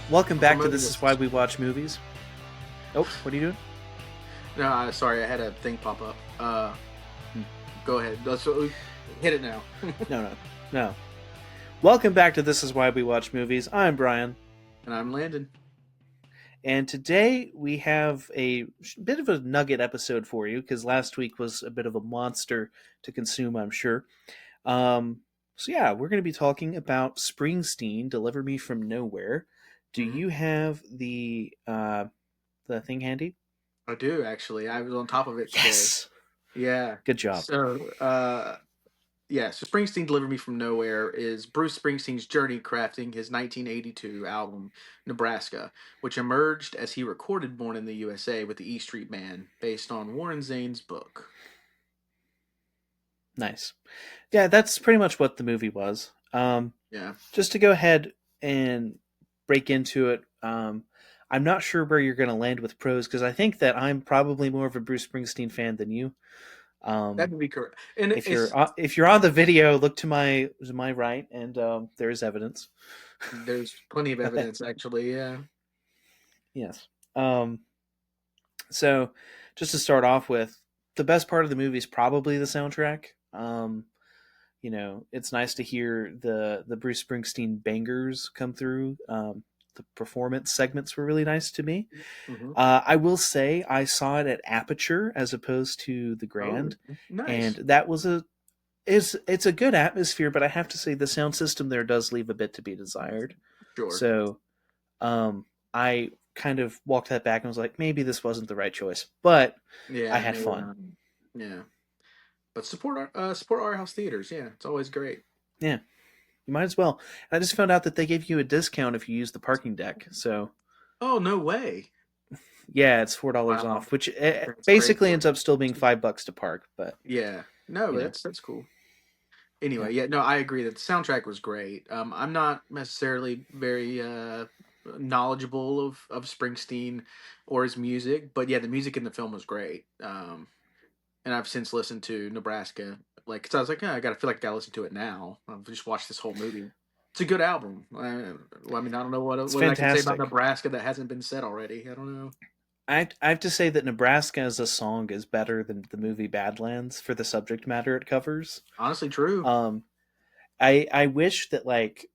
Welcome back to Promoting This Is Why this. We Watch Movies. Oh, what are you doing? No, sorry, I had a thing pop up. Hmm. Go ahead. Hit it now. No, no, no. Welcome back to This Is Why We Watch Movies. I'm Brian, And I'm Landon. and today we have a bit of a nugget episode for you because last week was a bit of a monster to consume, I'm sure. So yeah, we're going to be talking about Springsteen, "Deliver Me from Nowhere." Do hmm you have the thing handy? I do actually. I was on top of it today. Yes. Yeah. Good job. So Springsteen Deliver Me From Nowhere is Bruce Springsteen's journey crafting his 1982 album Nebraska, which emerged as he recorded Born in the USA with the E Street Band, based on Warren Zane's book. Nice. Yeah, that's pretty much what the movie was. Yeah. Just to go ahead and break into it, I'm not sure where you're going to land with pros because I think that I'm probably more of a Bruce Springsteen fan than you. That Um, would be correct. And it's if you're on the video, look to my right, and there is evidence. There's plenty of evidence actually, yeah. Yes. Um, so, just to start off with, the best part of the movie is probably the soundtrack. It's nice to hear the Bruce Springsteen bangers come through. The performance segments were really nice to me. hmm I will say I saw it at Aperture as opposed to the Oh, Grand, and nice. that was it's a good atmosphere, but I have to say the sound system there does leave a bit to be desired. Sure. So I kind of walked that back and was like, maybe this wasn't the right choice, but I Yeah, had no, fun. yeah. But support our house theaters. Yeah, it's always great. Yeah, you might as well. And I just found out that they give you a discount if you use the parking deck. So Oh, no way. yeah, it's $4 Wow, off, which that's great. basically ends up still being $5 to park. But Yeah, no, you know, that's cool. yeah, Anyway, yeah, no, I agree that the soundtrack was great. I'm not necessarily very knowledgeable of Springsteen or his music, but yeah, the music in the film was great. And I've since listened to Nebraska. Like, cause I was like, I gotta feel like I gotta listen to it now. I've just watched this whole movie. It's a good album. Well, I mean, I don't know it's what I can say about fantastic. Nebraska that hasn't been said already. I don't know. I have to say that Nebraska as a song is better than the movie Badlands for the subject matter it covers. Honestly, true. Um, I wish that like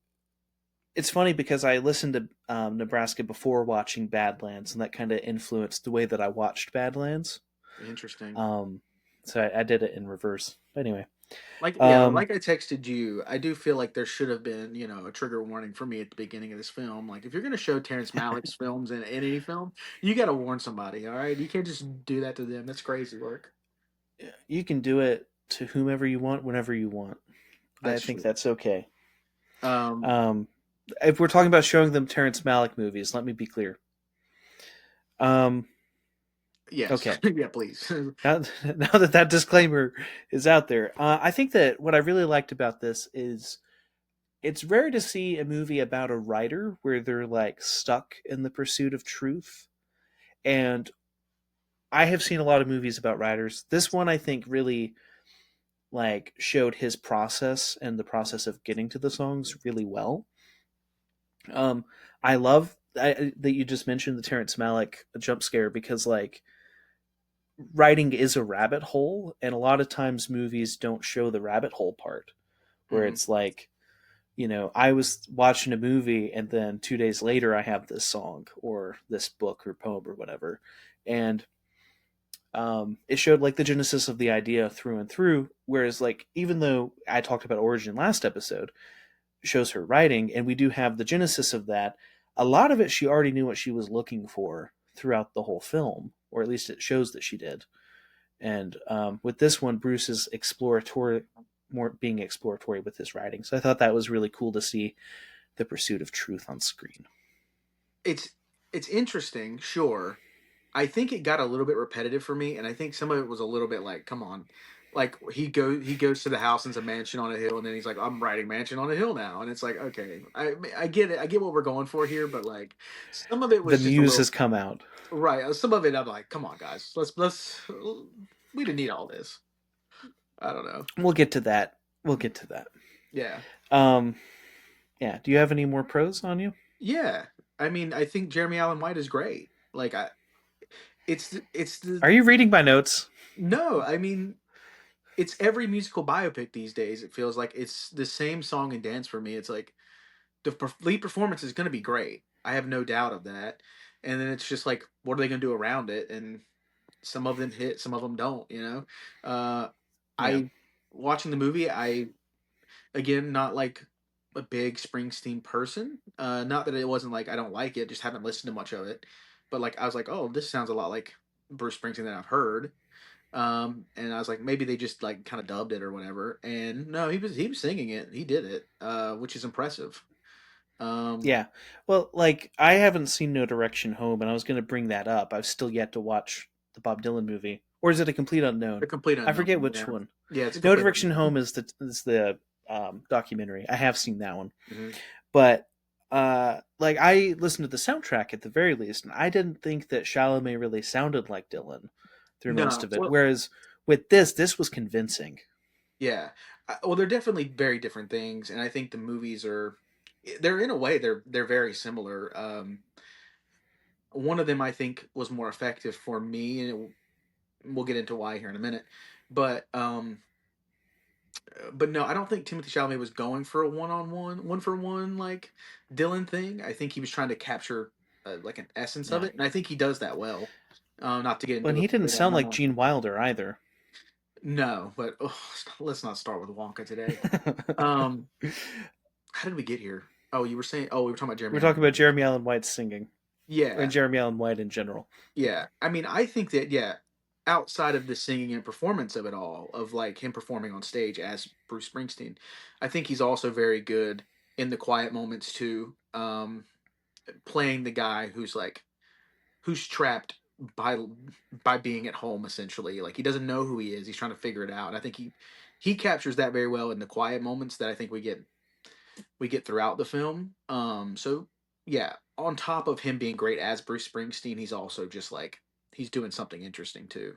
it's funny because I listened to Nebraska before watching Badlands, and that kind of influenced the way that I watched Badlands. Interesting. Um, so I did it in reverse. Anyway, Like, yeah, um, like I texted you, I do feel like there should have been, a trigger warning for me at the beginning of this film. Like, if you're gonna show Terrence Malick's films in any film, you got to warn somebody. All right, you can't just do that to them. That's crazy work. you can do it to whomever you want, whenever you want. I That's think true. that's okay. Um, Um, if we're talking about showing them Terrence Malick movies, let me be clear. Um, yes, okay, yeah, please. now that that disclaimer is out there, I think that what I really liked about this is it's rare to see a movie about a writer where they're like stuck in the pursuit of truth. And I have seen a lot of movies about writers. This one I think really like showed his process and the process of getting to the songs really well. Um, I love that you just mentioned the Terrence Malick jump scare because like writing is a rabbit hole, and a lot of times movies don't show the rabbit hole part where Mhm. it's like I was watching a movie and then 2 days later I have this song or this book or poem or whatever, and it showed like the genesis of the idea through and through. Whereas like even though I talked about origin last episode, shows her writing, and we do have the genesis of that. A lot of it, she already knew what she was looking for throughout the whole film, or at least it shows that she did. And with this one, Bruce is exploratory, more being exploratory with his writing. So I thought that was really cool to see the pursuit of truth on screen. It's it's interesting, sure. I think it got a little bit repetitive for me, and I think some of it was a little bit like, come on, like he goes to the house and it's a mansion on a hill, and then he's like, I'm writing mansion on a hill now, and it's like, okay, I get it, I get what we're going for here, but like some of it The was just a muse little has come out. right. Some of it I'm like, come on, guys, let's we didn't need all this. I don't know. We'll get to that. We'll get to that. Yeah. Um, yeah. Do you have any more pros on you? Yeah, I mean, I think Jeremy Allen White is great. Like, it's the Are you reading my notes? no, I mean, it's every musical biopic these days. It feels like it's the same song and dance for me. It's like the lead performance is going to be great. I have no doubt of that. And then it's just like, what are they going to do around it? And some of them hit, some of them don't. Yeah, I watching the movie. I again not like a big Springsteen person. Not that it wasn't like I don't like it, just haven't listened to much of it. But like I was like, oh, this sounds a lot like Bruce Springsteen that I've heard. And I was like, maybe they just like kind of dubbed it or whatever. And no, he was singing it. He did it, which is impressive. Um, yeah. Well, like I haven't seen No Direction Home, and I was going to bring that up. I've still yet to watch the Bob Dylan movie, or is it a complete a unknown? complete I unknown. forget which Yeah, one. yeah, it's a No complete Direction unknown. Home is the documentary. I have seen that one, Hmm. but like I listened to the soundtrack at the very least, and I didn't think that Chalamet really sounded like Dylan through most No, of it. well, Whereas with this was convincing. yeah. Well, they're definitely very different things, and I think the movies are. They're in a way they're very similar. One of them I think was more effective for me, and we'll get into why here in a minute. But but no, I don't think Timothy Chalamet was going for a one-on-one, one-for-one like Dylan thing. I think he was trying to capture like an essence of Yeah. it, and I think he does that well. Not to get Well, into and the he didn't right on sound like now. Gene Wilder either. No, but let's not start with Wonka today. Um, how did we get here? Oh, you were saying. Oh, we were talking about Jeremy We're Allen. talking about Jeremy Allen White singing, or Yeah, Jeremy Allen White in general. yeah. I mean, I think that yeah, outside of the singing and performance of it all, of like him performing on stage as Bruce Springsteen, I think he's also very good in the quiet moments too. Playing the guy who's trapped by by being at home essentially. Like he doesn't know who he is. He's trying to figure it out. And I think he captures that very well in the quiet moments that I think we get throughout the film. So yeah, on top of him being great as Bruce Springsteen, he's also just like he's doing something interesting too.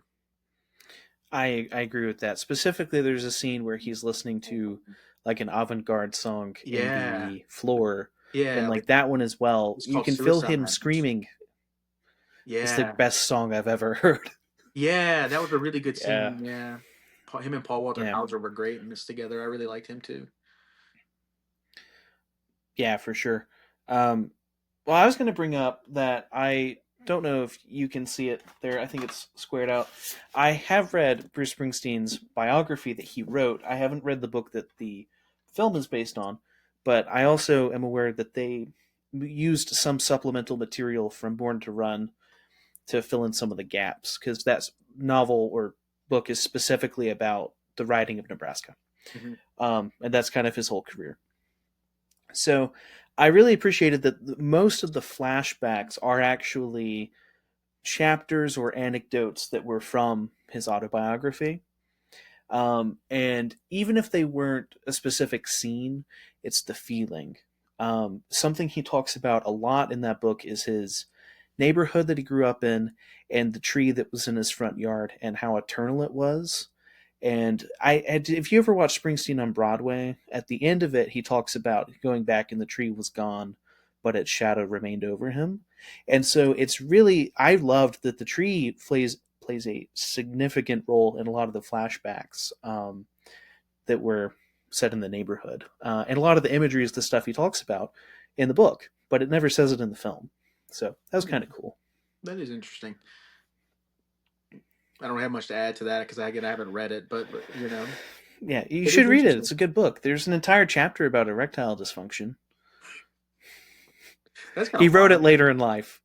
I agree with that. Specifically, there's a scene where he's listening to like an avant-garde song in Yeah, the floor, and yeah, like like that one as well. it's You called can feel him Suicide. screaming. It's the Yeah, best song I've ever heard. yeah, that was a really good Yeah, scene. Yeah, him and Paul Walter yeah, Hauser were great in this together. I really liked him too. yeah, for sure. Um, well, I was going to bring up that I don't know if you can see it there. I think it's squared out. I have read Bruce Springsteen's biography that he wrote. I haven't read the book that the film is based on, but I also am aware that they used some supplemental material from Born to Run to fill in some of the gaps because that novel or book is specifically about the writing of Nebraska. Hmm. And that's kind of his whole career. So I really appreciated that most of the flashbacks are actually chapters or anecdotes that were from his autobiography. And even if they weren't a specific scene, it's the feeling. Something he talks about a lot in that book is his neighborhood that he grew up in and the tree that was in his front yard and how eternal it was. And if you ever watched Springsteen on Broadway, at the end of it, he talks about going back and the tree was gone, but its shadow remained over him. And so it's really, I loved that the tree plays a significant role in a lot of the flashbacks that were set in the neighborhood, and a lot of the imagery is the stuff he talks about in the book, but it never says it in the film. So that was kind of cool. That is interesting. I don't have much to add to that because again I haven't read it, but Yeah, you it is should read it. interesting. It's a good book. There's an entire chapter about erectile dysfunction. That's kind He of wrote it wild. later in life.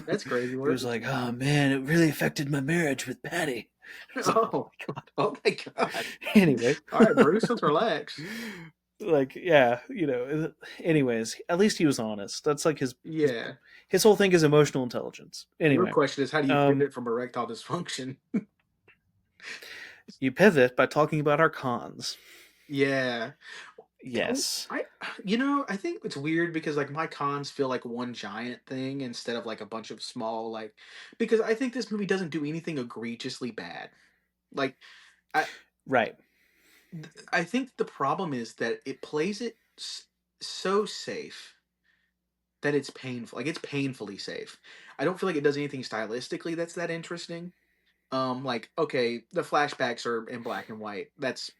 That's crazy He work. was like, "Oh man, it really affected my marriage with Patty." I was like, "Oh Oh, my god." oh my god. Anyway, All right, Bruce, let's relax. like yeah, anyways, at least he was honest. That's like Yeah. his whole thing is emotional intelligence. Your Anyway, question is how do you um, pivot from erectile dysfunction? you pivot by talking about our cons. Yeah. Yes. I I think it's weird because like my cons feel like one giant thing instead of like a bunch of small like because I think this movie doesn't do anything egregiously bad. Like I Right. I think the problem is that it plays it so safe that it's painful. Like it's painfully safe. I don't feel like it does anything stylistically that's that interesting. Like okay, the flashbacks are in black and white. That's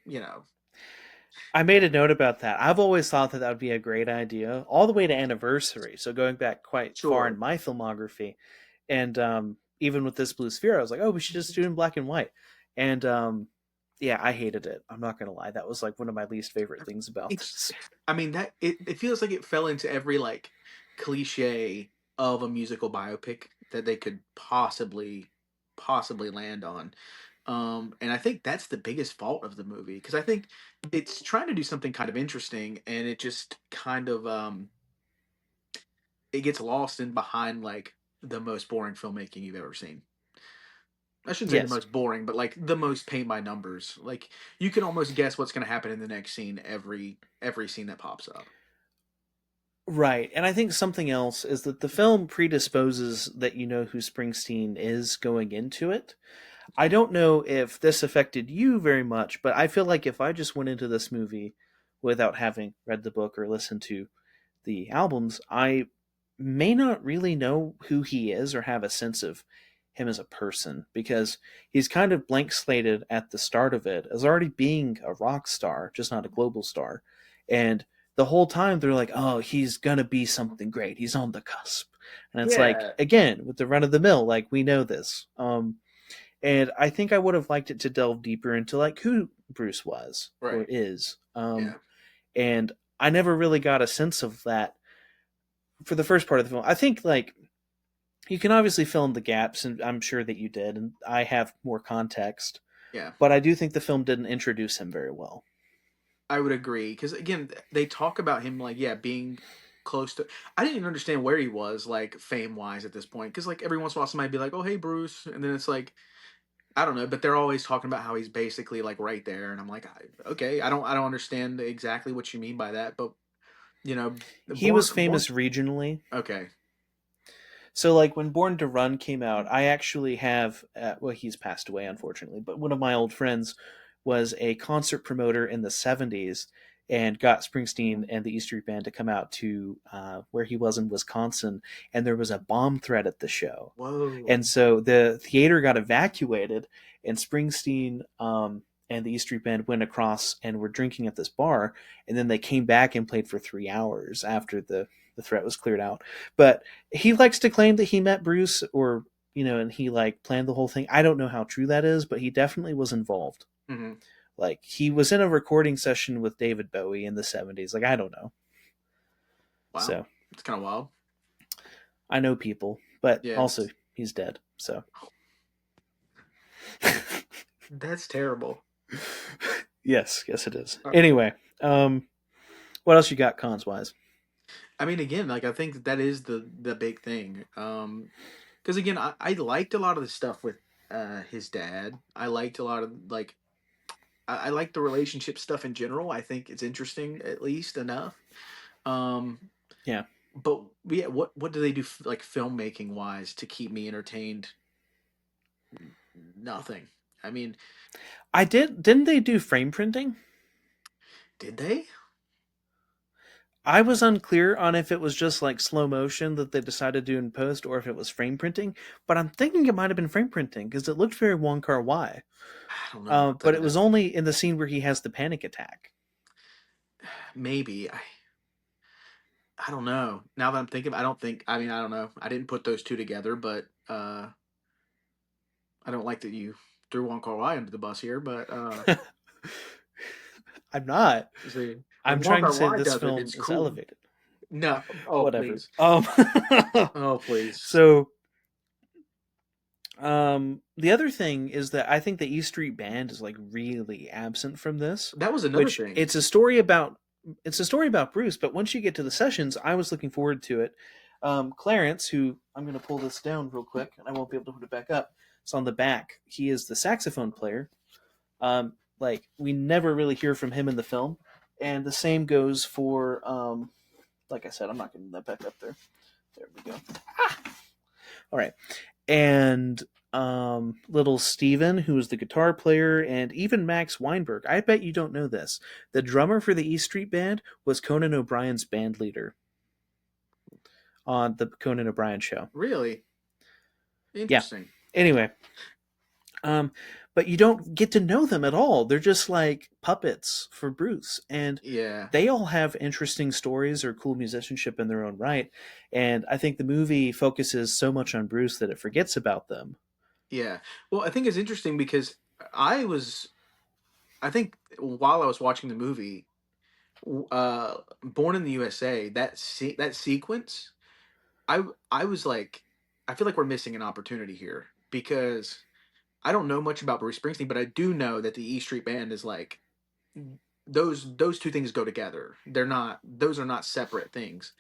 I made a note about that. I've always thought that that would be a great idea, all the way to Anniversary. So going back quite far in sure. my filmography, and even with this Blue Sphere, I was like, oh, we should just do it in black and white. And yeah, I hated it. I'm not gonna lie. That was like one of my least favorite things about It's, this. I mean that it feels like it fell into every like cliche of a musical biopic that they could possibly land on. And I think that's the biggest fault of the movie because I think it's trying to do something kind of interesting and it just kind of it gets lost in behind like the most boring filmmaking you've ever seen. I shouldn't say the Yes, most boring, but like the most paint by numbers. Like you can almost guess what's going to happen in the next scene every scene that pops up. right. And I think something else is that the film predisposes that you know who Springsteen is going into it. I don't know if this affected you very much, but I feel like if I just went into this movie without having read the book or listened to the albums, I may not really know who he is or have a sense of him as a person because he's kind of blank slated at the start of it as already being a rock star, just not a global star. And the whole time they're like, oh, he's going to be something great. He's on the cusp. And it's like, Yeah, again, with the run of the mill, like we know this. And I think I would have liked it to delve deeper into like who Bruce was or right. is. Yeah, And I never really got a sense of that for the first part of the film. I think like you can obviously fill in the gaps, and I'm sure that you did, and I have more context. yeah. But I do think the film didn't introduce him very well. I would agree because again, they talk about him like yeah being close to. I didn't even understand where he was like fame wise at this point because like every once in a while somebody be like oh hey Bruce and then it's like I don't know but they're always talking about how he's basically like right there and I'm like okay I don't understand exactly what you mean by that but you know He was born famous regionally. okay So, like, when Born to Run came out, I actually have, well, he's passed away, unfortunately, but one of my old friends was a concert promoter in the 70s and got Springsteen and the E Street Band to come out to where he was in Wisconsin, and there was a bomb threat at the show. whoa And so the theater got evacuated, and Springsteen and the E Street Band went across and were drinking at this bar, and then they came back and played for 3 hours after the threat was cleared out. But he likes to claim that he met Bruce or and he like planned the whole thing. I don't know how true that is, but he definitely was involved. hmm Like he was in a recording session with David Bowie in the 70s. Like I don't know. wow So it's kind of wild I know people, but yeah also he's dead. So that's terrible. yes, it is. Anyway, what else you got cons wise? I mean, again, like I think that is the big thing. Because again, I liked a lot of the stuff with his dad. I liked a lot of like I like the relationship stuff in general. I think it's interesting at least enough. Um, Yeah. but yeah, what do they do like filmmaking wise to keep me entertained? Nothing. I mean, Didn't they do frame printing? did they? I was unclear on if it was just like slow motion that they decided to do in post or if it was frame printing, but I'm thinking it might have been frame printing because it looked very Wong Kar Wai. I don't know about But it was that. only in the scene where he has the panic attack. Maybe I don't know. Now that I'm thinking, I don't think. I mean, I don't know. I didn't put those two together, but I don't like that you threw Wong Kar Wai under the bus here, but I'm not. see, I'm when Wong trying to Kar say Wai this does it, film it's is cool. elevated. No, oh Whatever. please, oh please. So the other thing is that I think the E Street Band is like really absent from this, That was another which thing. it's a story about Bruce, but once you get to the sessions, I was looking forward to it. Clarence, who I'm going to pull this down real quick, and I won't be able to put it back up. It's on the back. He is the saxophone player. Like we never really hear from him in the film, and the same goes for like I said, I'm not getting that back up there. There we go. All right, and little Steven, who is the guitar player, and even Max Weinberg. I bet you don't know this. The drummer for the E Street Band was Conan O'Brien's band leader. on the Conan O'Brien show. Really Yeah. interesting. Anyway, um, but you don't get to know them at all. They're just like puppets for Bruce, and Yeah, they all have interesting stories or cool musicianship in their own right. And I think the movie focuses so much on Bruce that it forgets about them. yeah. Well, I think it's interesting because I was, I think while I was watching the movie, Born in the USA, that sequence, I was like, I feel like we're missing an opportunity here because I don't know much about Bruce Springsteen, but I do know that the E Street Band is like those two things go together. They're not; those are not separate things.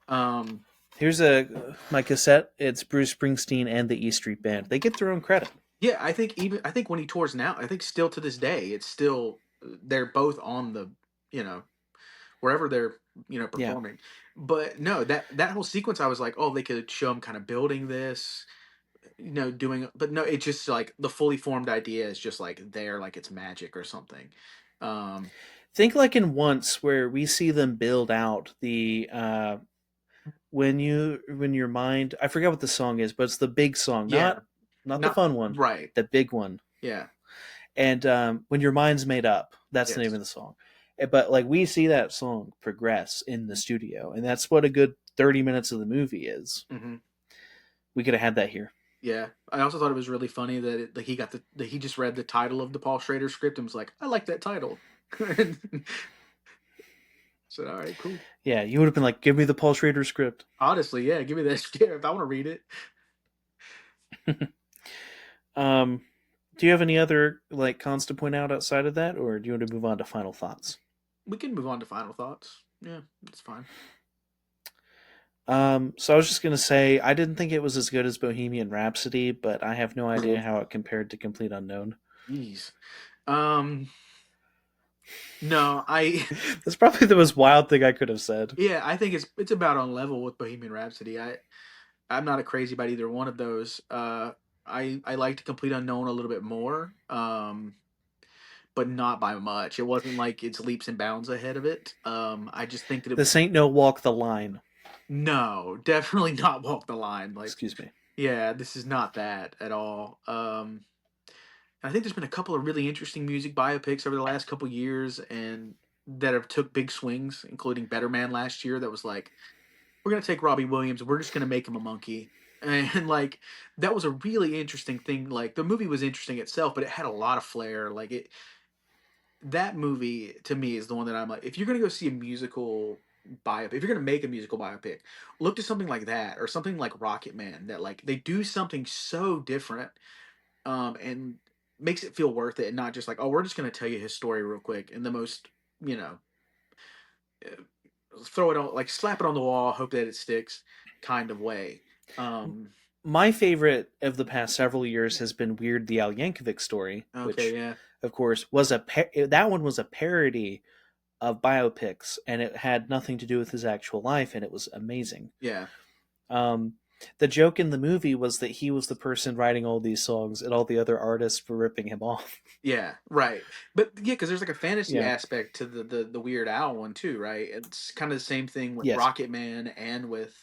Um, Here's a my cassette. It's Bruce Springsteen and the E Street Band. They get their own credit. yeah, I think when he tours now, I think still to this day, it's still they're both on the you know wherever they're Yeah. performing. But no, that whole sequence, I was like, oh, they could show him kind of building this, doing, but no, it's just like the fully formed idea is just like there, like it's magic or something. Um, Think like in Once, where we see them build out the when your mind. I forget what the song is, but it's the big song, yeah, not the not fun one, right. the big one. Yeah. And when your mind's made up, that's the name Yes. of the song. But like we see that song progress in the studio, and that's what a good 30 minutes of the movie is. Hmm. We could have had that here. Yeah. I also thought it was really funny that like he got that he just read the title of the Paul Schrader script and was like, I like that title. Said, all right, cool. Yeah, you would have been like, "Give me the Paul Schrader script." Honestly, yeah, give me that script. I want to read it. um, do you have any other like cons to point out outside of that, or do you want to move on to final thoughts? We can move on to final thoughts. Yeah, that's fine. So I was just gonna say I didn't think it was as good as Bohemian Rhapsody, but I have no idea how it compared to Complete Unknown. Jeez. Um, no, I That's probably the most wild thing I could have said. yeah, I think it's about on level with Bohemian Rhapsody. I'm not a crazy about either one of those. I liked Complete Unknown a little bit more. But not by much. It wasn't like it's leaps and bounds ahead of it. I just think that it was This ain't no walk the line. no, definitely not walk the line. Like, Excuse me. yeah, this is not that at all. I think there's been a couple of really interesting music biopics over the last couple years, and that have took big swings, including Better Man last year. That was like, we're gonna take Robbie Williams, we're just gonna make him a monkey, and like that was a really interesting thing. Like the movie was interesting itself, but it had a lot of flair. Like it that movie to me is the one that I'm like, if you're gonna go see a musical biopic, if you're gonna make a musical biopic, look to something like that or something like Rocket Man that like they do something so different, and makes it feel worth it and not just like, oh, we're just gonna tell you his story real quick in the most, you know, uh, throw it on like slap it on the wall, hope that it sticks kind of way. Um, My favorite of the past several years has been Weird the Al Yankovic story, okay, which, yeah, of course, was that one was a parody of biopics, and it had nothing to do with his actual life, and it was amazing. yeah. Um, the joke in the movie was that he was the person writing all these songs, and all the other artists were ripping him off. Yeah, right. But yeah, because there's like a fantasy Yeah. aspect to the Weird Al one too, right? It's kind of the same thing with Yes. Rocket Man and with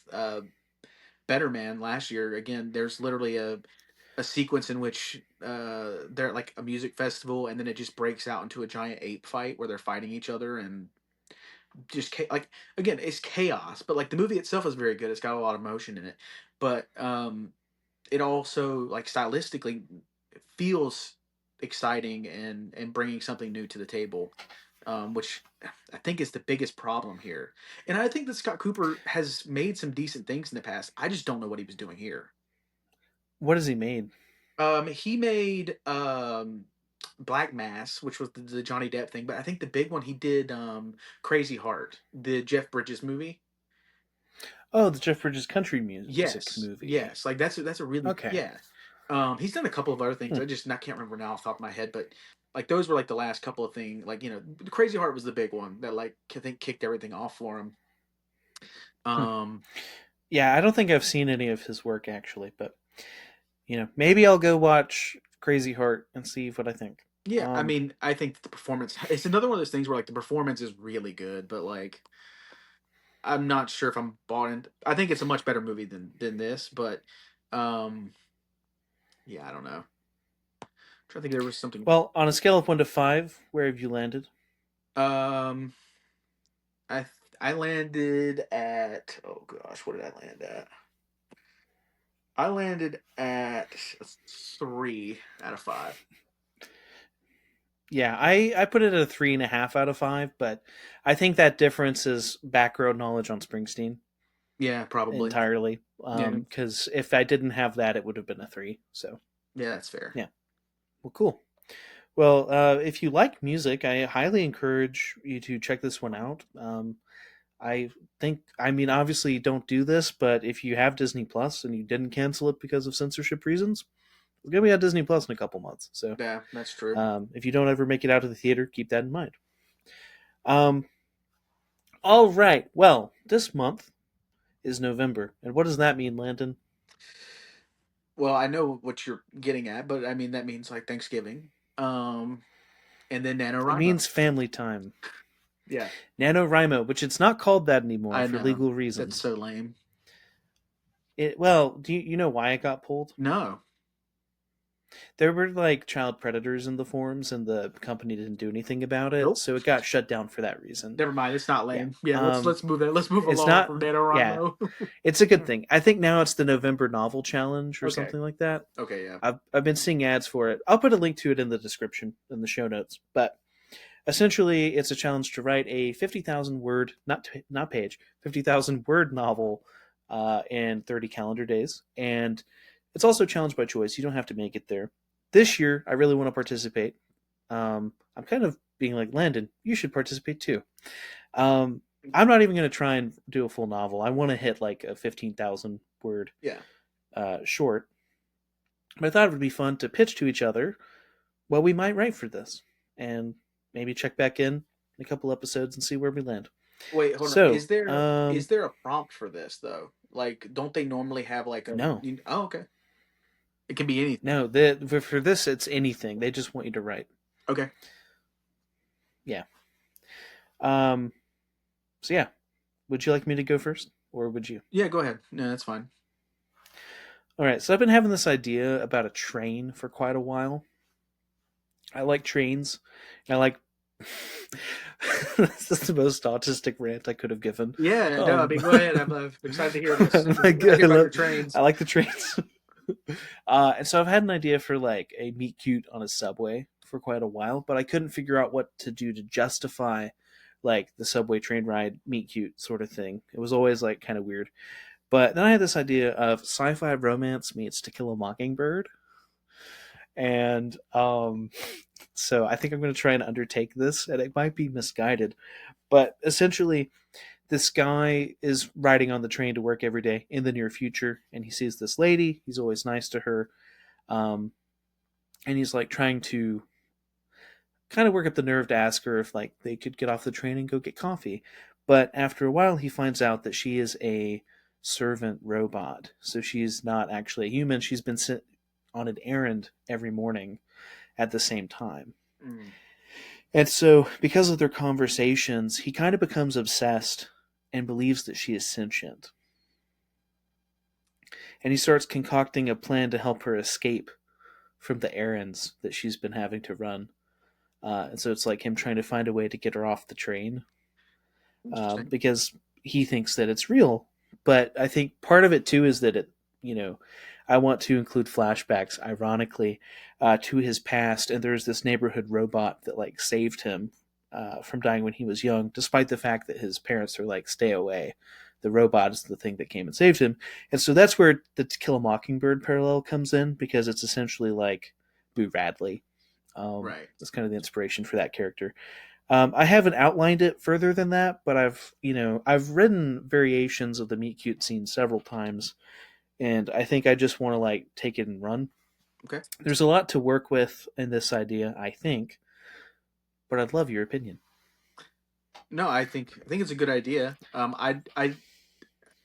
Better Man last year. Again, there's literally a sequence in which they're at like a music festival, and then it just breaks out into a giant ape fight where they're fighting each other and just like again, it's chaos. But like the movie itself is very good. It's got a lot of motion in it, but it also like stylistically feels exciting and bringing something new to the table, which I think is the biggest problem here. And I think that Scott Cooper has made some decent things in the past. I just don't know what he was doing here. What has he made? He made Black Mass, which was the Johnny Depp thing, but I think the big one he did Crazy Heart, the Jeff Bridges movie. Oh, the Jeff Bridges country music Yes, movie. yes, like that's a really Okay. yeah. He's done a couple of other things. Hmm. I can't remember now off the top of my head, but like those were like the last couple of things. Like Crazy Heart was the big one that like I think kicked everything off for him. Hmm. Um, Yeah, I don't think I've seen any of his work actually, but maybe I'll go watch Crazy Heart and see what I think. yeah, I Um, mean, I think the performance. It's another one of those things where like the performance is really good, but like I'm not sure if I'm bought in. I think it's a much better movie than this, but um, yeah, I don't know. Trying to think, there was something. Well, on a scale of 1 to 5, where have you landed? Um, I I landed at, oh gosh, what did I land at? I landed at 3 out of 5. Yeah, I put it at a 3.5 out of 5, but I think that difference is background knowledge on Springsteen Yeah, probably. entirely. Yeah, Because if I didn't have that, it would have been a 3. So yeah, that's fair. yeah, well, cool. Well, if you like music, I highly encourage you to check this one out. I think, I mean, obviously, you don't do this, but if you have Disney Plus and you didn't cancel it because of censorship reasons, it's gonna be on Disney Plus in a couple months. So Yeah, that's true. if you don't ever make it out to the theater, keep that in mind. Um, all right. Well, this month is November, and what does that mean, Landon? Well, I know what you're getting at, but I mean that means like Thanksgiving, um, and then It NaNoWriMo. means family time. Yeah, NaNoWriMo, which it's not called that anymore I for know. legal That's reasons. so lame. Well, do you know why it got pulled? No. There were like child predators in the forums, and the company didn't do anything about it, Nope. so it got shut down for that reason. Never mind. It's not Yeah. lame. Yeah, let's move that. Let's move It's along not. from Yeah, NaNoWriMo. it's a good thing. I think now it's the November Novel Challenge or Okay. something like that. Okay. Yeah. I've been seeing ads for it. I'll put a link to it in the description in the show notes. But essentially, it's a challenge to write a 50,000 word, not page, 50,000 word novel in 30 calendar days, and it's also a challenge by choice. You don't have to make it there. This year, I really want to participate. I'm kind of being like Landon. You should participate too. Um, I'm not even going to try and do a full novel. I want to hit like a 15,000 word Yeah. short. But I thought it would be fun to pitch to each other what we might write for this, and maybe check back in a couple episodes and see where we land. Wait, hold on. So, Is there a prompt for this though? Like, don't they normally have like a? no, Oh, okay. It can be anything. no, for this, it's anything. They just want you to write. Okay. Yeah. Um. So yeah, would you like me to go first, or would you? Yeah. Go ahead. No, that's fine. All right. So I've been having this idea about a train for quite a while. I like trains. I like. This is the most autistic rant I could have given. Yeah. No. I mean, go ahead. I'm excited to hear this. Like, Excited to hear about your I trains. like the trains. And so I've had an idea for like a meet cute on a subway for quite a while, but I couldn't figure out what to do to justify like the subway train ride meet cute sort of thing. It was always like kind of weird. But then I had this idea of sci-fi romance meets To Kill a Mockingbird, and so I think I'm going to try and undertake this, and it might be misguided, but essentially, this guy is riding on the train to work every day in the near future, and he sees this lady. He's always nice to her, um, and he's like trying to kind of work up the nerve to ask her if like they could get off the train and go get coffee. But after a while, he finds out that she is a servant robot, so she's not actually a human. She's been sent on an errand every morning at the same time. Mm. And so, because of their conversations, he kind of becomes obsessed and believes that she is sentient. And he starts concocting a plan to help her escape from the errands that she's been having to run. And so it's like him trying to find a way to get her off the train Interesting. because he thinks that it's real. But I think part of it too is that I want to include flashbacks, ironically, to his past. And there's this neighborhood robot that like saved him from dying when he was young, despite the fact that his parents are like, stay away. The robot is the thing that came and saved him. And so that's where the To Kill a Mockingbird parallel comes in, because it's essentially like Boo Radley. Right. That's kind of the inspiration for that character. I haven't outlined it further than that, but I've written variations of the meet cute scene several times, and I think I just want to like take it and run. Okay. There's a lot to work with in this idea, I think, but I'd love your opinion. No, I think it's a good idea.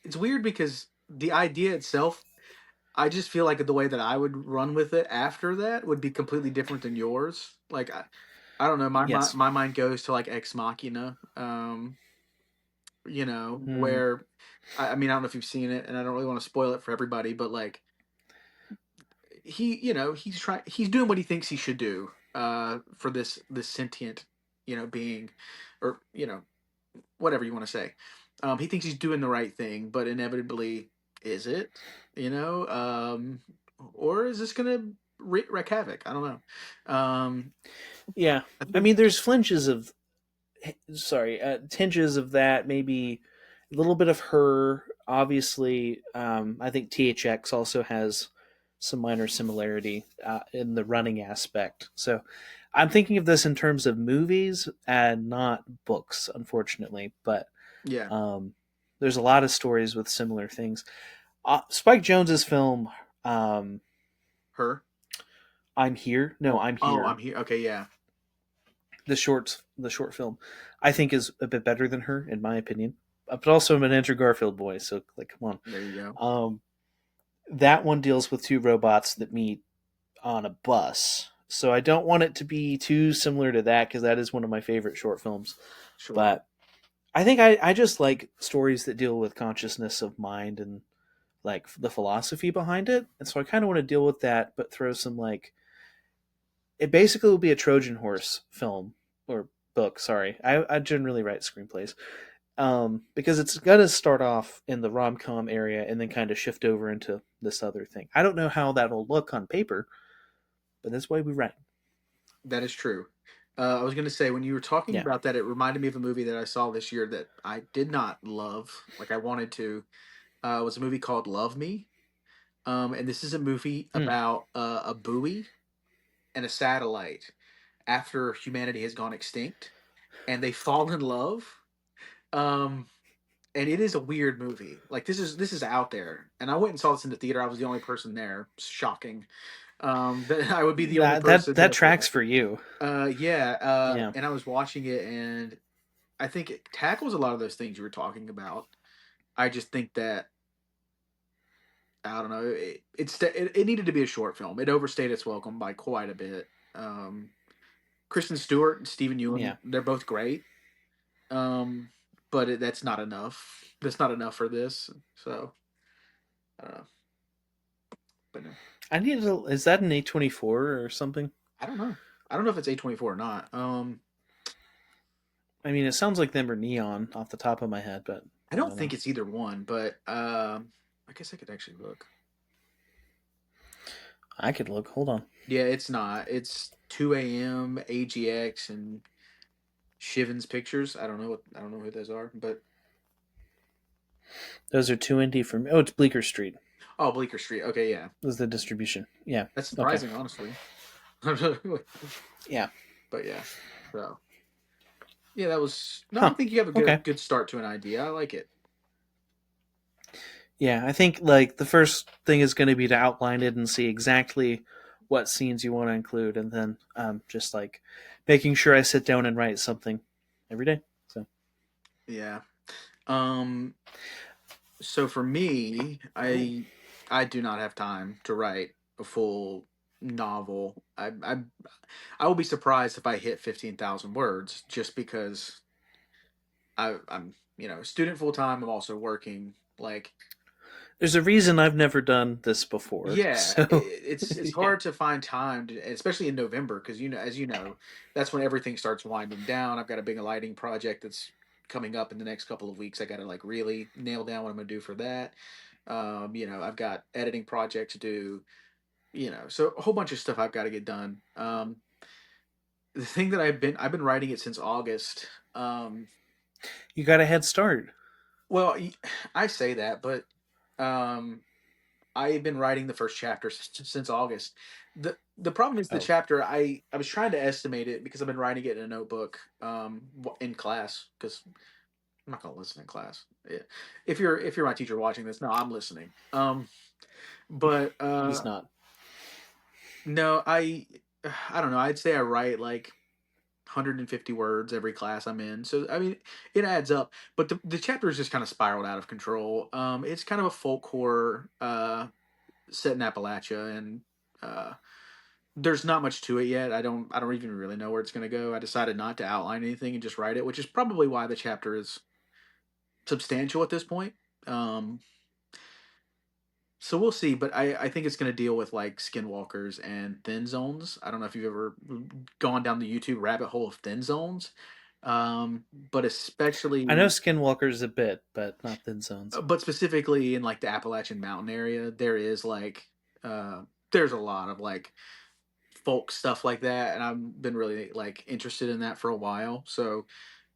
It's weird because the idea itself, I just feel like the way that I would run with it after that would be completely different than yours. Like I don't know, Yes. my mind goes to like Ex Machina. Hmm. where I mean, I don't know if you've seen it, and I don't really want to spoil it for everybody, but like he's doing what he thinks he should do for this sentient being, or whatever you want to say. He thinks he's doing the right thing, but inevitably, is it? You know, or is this gonna wreak havoc? I don't know. Yeah, I think I mean, there's flinches of sorry, tinges of that. Maybe a little bit of her. Obviously, I think THX also has some minor similarity in the running aspect. So I'm thinking of this in terms of movies and not books, unfortunately. But yeah, um, there's a lot of stories with similar things. Spike Jonze's film, um, her. "I'm Here." No, "I'm Oh, I'm Here." here. Okay, yeah, The short film, I think is a bit better than her in my opinion. But also I'm an Andrew Garfield boy, so like, come there you go. on. That one deals with two robots that meet on a bus. So I don't want it to be too similar to that because that is one of my favorite short films. Sure. But I think I just like stories that deal with consciousness of mind and like the philosophy behind it. And so I kind of want to deal with that, but throw some like it basically will be a Trojan horse film or book. Sorry, I generally write screenplays because it's going to start off in the rom com area and then kind of shift over into this other thing. I don't know how that'll look on paper, but that's why we write. That is true. I was going to say, when you were talking Yeah. about that, it reminded me of a movie that I saw this year that I did not love, like I wanted to. It was a movie called Love Me. And this is a movie Hmm. about a buoy and a satellite after humanity has gone extinct, and they fall in love. Um, and it is a weird movie. Like this is out there, and I went and saw this in the theater. I was the only person there. Shocking. That I would be the only That person that there for tracks that. for you. Yeah. Yeah. And I was watching it, and I think it tackles a lot of those things you were talking about. I just think that I don't know. It needed to be a short film. It overstayed its welcome by quite a bit. Um, Kristen Stewart and Stephen Yeah. Ewan, they're both great. Um, but that's not enough. That's not enough for this. So I don't know. But no, I need to. Is that an A24 or something? I don't know. I don't know if it's A24 or not. I mean, it sounds like them or Neon off the top of my head, but I I don't don't know. think it's either one. But I guess I could actually look. I could look. Hold on. Yeah, it's not. It's 2 a.m. AGX and Shiven's Pictures. I don't know who those are, but Those are two indie for me. Oh, it's Bleecker Street. oh, Bleecker Street. Okay, yeah, Is the distribution? Yeah. that's Okay. surprising, honestly. Yeah. But yeah, so yeah, that was no. I Huh. think you have a Okay. good start to an idea. I like it. Yeah, I think like the first thing is going to be to outline it and see exactly what scenes you want to include, and then just like making sure I sit down and write something every day. So Yeah. Um. So for me, I do not have time to write a full novel. I will be surprised if I hit 15,000 words just because I'm student full time. I'm also working. Like there's a reason I've never done this before. yeah, So it's yeah, hard to find time, especially in November, because as you know, that's when everything starts winding down. I've got a big lighting project that's coming up in the next couple of weeks. I got to like really nail down what I'm gonna do for that. I've got editing projects to do. So a whole bunch of stuff I've got to get done. The thing that I've been writing it since August. you got a head start. Well, I say that, but um, I've been writing the first chapter since August. The problem is the Oh, chapter I was trying to estimate it because I've been writing it in a notebook in class because I'm not gonna listen in class. Yeah. If you're my teacher watching this, no, I'm listening. But he's not. no, I don't know. I'd say I write like 150 words every class I'm in. So I mean, it adds up. But the chapter is just kind of spiraled out of control. It's kind of a folk horror set in Appalachia, and uh, there's not much to it yet. I don't even really know where it's going to go. I decided not to outline anything and just write it, which is probably why the chapter is substantial at this point. Um, so we'll see, but I think it's going to deal with like skinwalkers and thin zones. I don't know if you've ever gone down the YouTube rabbit hole of thin zones, but I know especially, Skinwalkers a bit, but not Thin Zones. but specifically in like the Appalachian Mountain area, there is like there's a lot of like folk stuff like that, and I've been really like interested in that for a while. So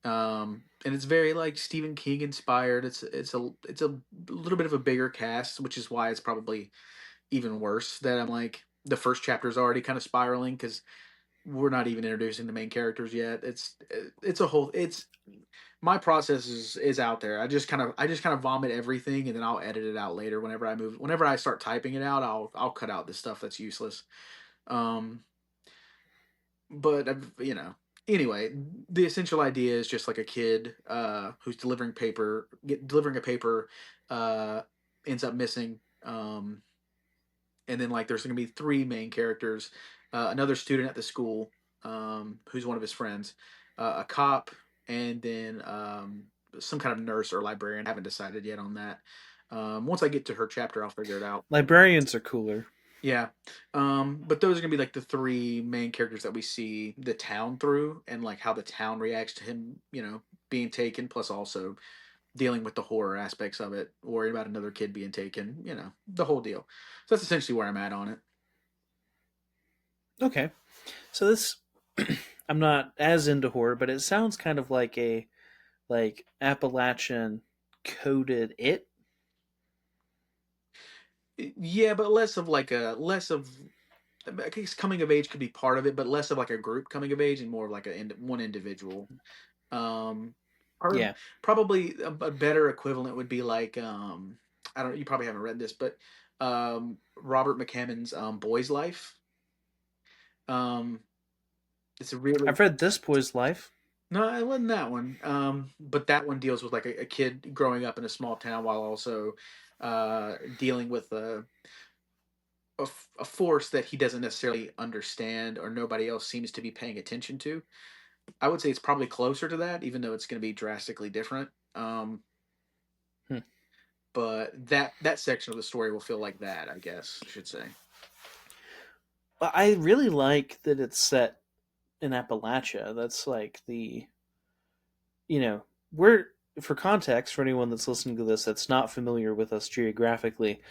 and it's very like Stephen King inspired. It's a little bit of a bigger cast, which is why it's probably even worse that I'm like the first chapter is already kind of spiraling because we're not even introducing the main characters yet. It's a whole it's my process is out there. I just kind of vomit everything and then I'll edit it out later whenever I start typing it out. I'll cut out the stuff that's useless. Um, but anyway, the essential idea is just like a kid who's delivering a paper uh ends up missing. And then like there's going to be three main characters, another student at the school, who's one of his friends, a cop, and then some kind of nurse or librarian. I haven't decided yet on that. Once I get to her chapter, I'll figure it out. Librarians are cooler. Yeah. But those are gonna be like the three main characters that we see the town through, and like how the town reacts to him, being taken, plus also dealing with the horror aspects of it, worried about another kid being taken, the whole deal. So that's essentially where I'm at on it. Okay, so this I'm not as into horror, but it sounds kind of like a Appalachian coded it. Yeah, but less of I guess coming of age could be part of it, but less of like a group coming of age and more of like one individual. Um, or Yeah, probably a better equivalent would be like I don't. You probably haven't read this, but Robert McCammon's Boy's Life. Um, it's a really I've read This Boy's Life. no, it wasn't that one. But that one deals with like a kid growing up in a small town while also dealing with a force that he doesn't necessarily understand or nobody else seems to be paying attention to. I would say it's probably closer to that, even though it's going to be drastically different. Hmm. But that section of the story will feel like that, I guess I should say. But I really like that it's set in Appalachia. That's like we're for context for anyone that's listening to this that's not familiar with us geographically.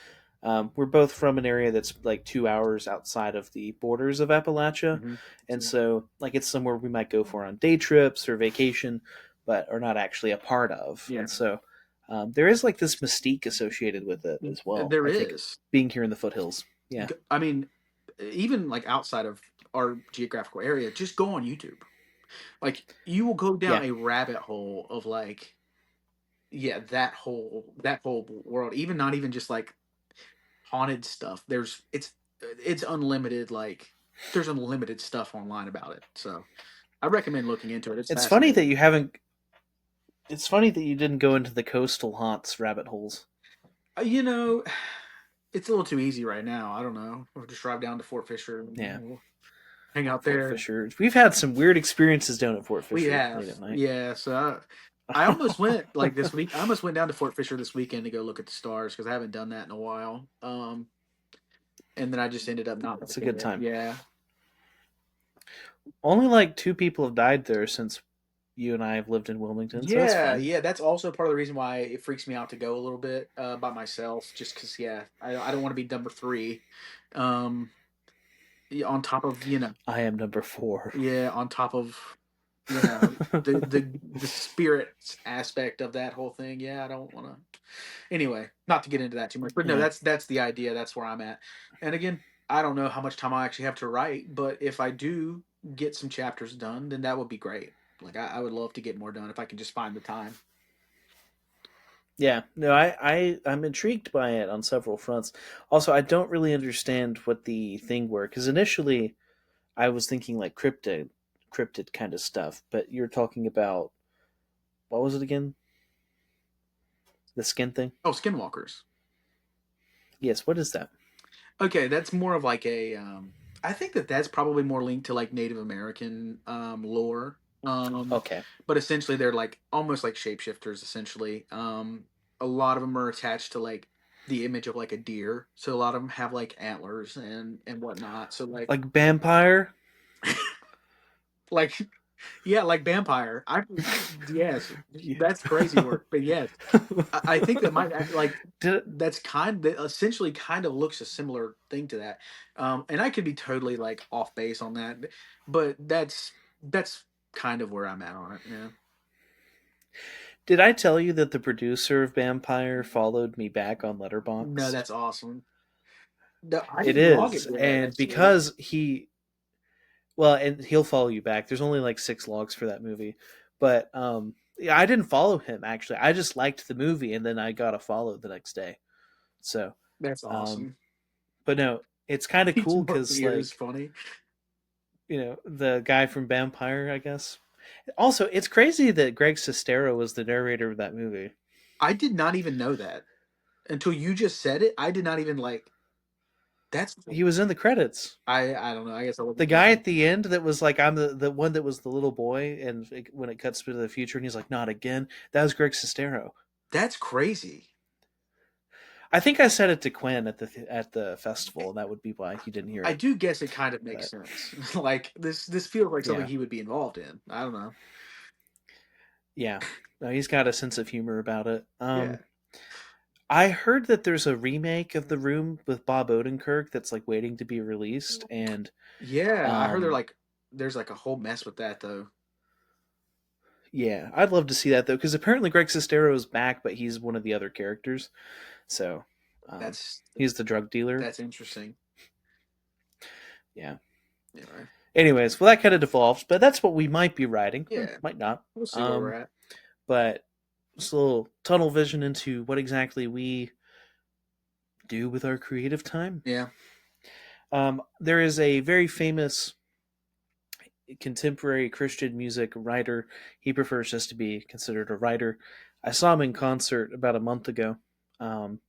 We're both from an area that's like 2 hours outside of the borders of Appalachia, Mm-hmm. and So, so like it's somewhere we might go for on day trips or vacation, but are not actually a part of. yeah, And so there is like this mystique associated with it as well. there I think is. being here in the foothills, yeah, I mean, even like outside of our geographical area, just go on YouTube. Like you will go down yeah. a rabbit hole of like, yeah, that whole world. Even not even just like haunted stuff. It's unlimited. Like there's unlimited stuff online about it. So I recommend looking into it. It's It's funny that fascinating. you haven't. It's funny that you didn't go into the coastal haunts rabbit holes. Uh, you know, it's a little too easy right now. I don't know. We'll just drive down to Fort Fisher and Yeah, we'll hang out Fort there. Fisher. We've had some weird experiences down at Fort We Fisher have, late at night. yeah. So I almost went like this week. I almost went down to Fort Fisher this weekend to go look at the stars because I haven't done that in a while. And then I just ended up not That's a making good it. time. Yeah, Only like two people have died there since you and I have lived in Wilmington, so that's yeah, fun. yeah. That's also part of the reason why it freaks me out to go a little bit by myself, just because. Yeah, I don't want to be number three. Um, yeah, on top of I am number four. yeah, on top of the spirit aspect of that whole thing. Yeah, I don't want to. Anyway, not to get into that too much, but no, Yeah, that's the idea. That's where I'm at. And again, I don't know how much time I actually have to write, but if I do get some chapters done, then that would be great. Like I would love to get more done if I can just find the time. yeah. No, I'm intrigued by it on several fronts. Also, I don't really understand what the thing were because initially I was thinking like cryptid kind of stuff, but you're talking about what was it again? The skin thing? Oh, skinwalkers. Yes. What is that? Okay, that's more of like a. I think that's probably more linked to like Native American lore. Um, Okay. but essentially, they're like almost like shapeshifters. Essentially, a lot of them are attached to like the image of like a deer. So a lot of them have like antlers and whatnot. So Like vampire? like yeah, like vampire. I yes, Yeah. that's crazy work. But yes, I think that might like Did that's kind that essentially kind of looks a similar thing to that. And I could be totally like off base on that, but that's kind of where I'm at on it. Yeah. did I tell you that the producer of Vampire followed me back on No, Letterboxd? that's awesome. No, I It didn't log is. it yet, And actually. because he well, and he'll follow you back. There's only like 6 logs for that movie. But yeah, I didn't follow him actually. I just liked the movie and then I got a follow the next day. So, That's um awesome. but no, it's kind of Each cool more cuz beer is like, funny. the guy from Vampire, I guess. Also, it's crazy that Greg Sestero was the narrator of that movie. I did not even know that until you just said it. I did not even like. That's He was in the credits. I don't know. I guess I The wasn't guy thinking. at the end that was like, I'm the one that was the little boy, and when it cuts to the future, and he's like, not again. That was Greg Sestero. That's crazy. I think I said it to Quinn at the festival, and that would be why he didn't hear I it. do guess it kind of makes But sense. Like this feels like something yeah, he would be involved in. I don't know. yeah, no, he's got a sense of humor about it. Yeah. I heard that there's a remake of The Room with Bob Odenkirk that's like waiting to be released, and Yeah, I heard um, there's like a whole mess with that though. yeah, I'd love to see that though, because apparently Greg Sestero is back, but he's one of the other characters. So That's he's the drug dealer. that's interesting. Yeah. Anyway. Anyways, well, that kind of devolved, but that's what we might be writing, or Yeah. might not. We'll see where we're Um, at. but just a little tunnel vision into what exactly we do with our creative time. Yeah. There is a very famous contemporary Christian music writer. He prefers just to be considered a writer. I saw him in concert about a month ago. Um,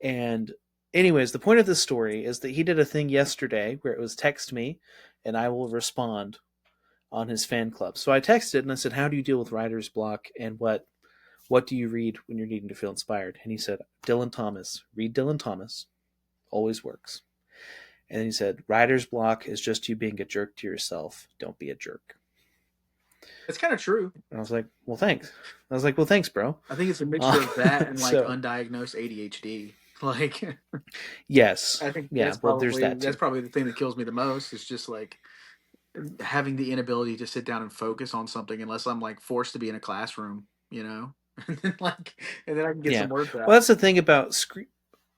and, anyways, the point of this story is that he did a thing yesterday where it was text me and I will respond on his fan club. So I texted and I said, "How do you deal with writer's block, and what do you read when you're needing to feel inspired?" And he said, "Dylan Thomas. Read Dylan Thomas. Always works." And then he said, "Writer's block is just you being a jerk to yourself. Don't be a jerk." It's kind of true. And I was like, "Well, thanks." I was like, "Well, thanks, bro." I think it's a mixture of that and like So undiagnosed ADHD. Like yes, I think yeah. Well, there's that that's too. probably the thing that kills me the most is just like having the inability to sit down and focus on something unless I'm like forced to be in a classroom, you know? And then I can get some Yeah. words Well, out. that's the thing about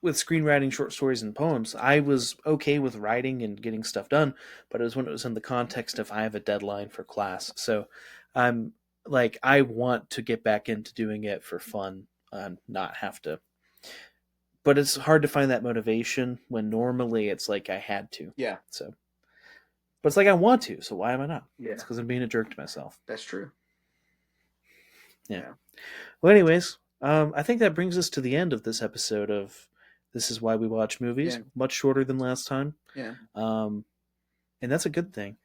with screenwriting short stories and poems. I was okay with writing and getting stuff done, but it was when it was in the context of I have a deadline for class. So I'm like, I want to get back into doing it for fun and not have to. But it's hard to find that motivation when normally it's like I had to. Yeah. So, but it's like I want to. So why am I not? It's Yeah. because I'm being a jerk to myself. That's true. Yeah. Yeah. Well, anyways, I think that brings us to the end of this episode of This Is Why We Watch Movies. Yeah. Much shorter than last time, Yeah. um, and that's a good thing.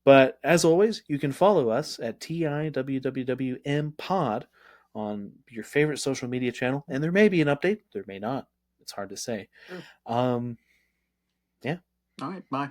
But as always, you can follow us at TIWWWM Pod on your favorite social media channel, and there may be an update, there may not. It's hard to say. Sure. Um, yeah. All right. Bye.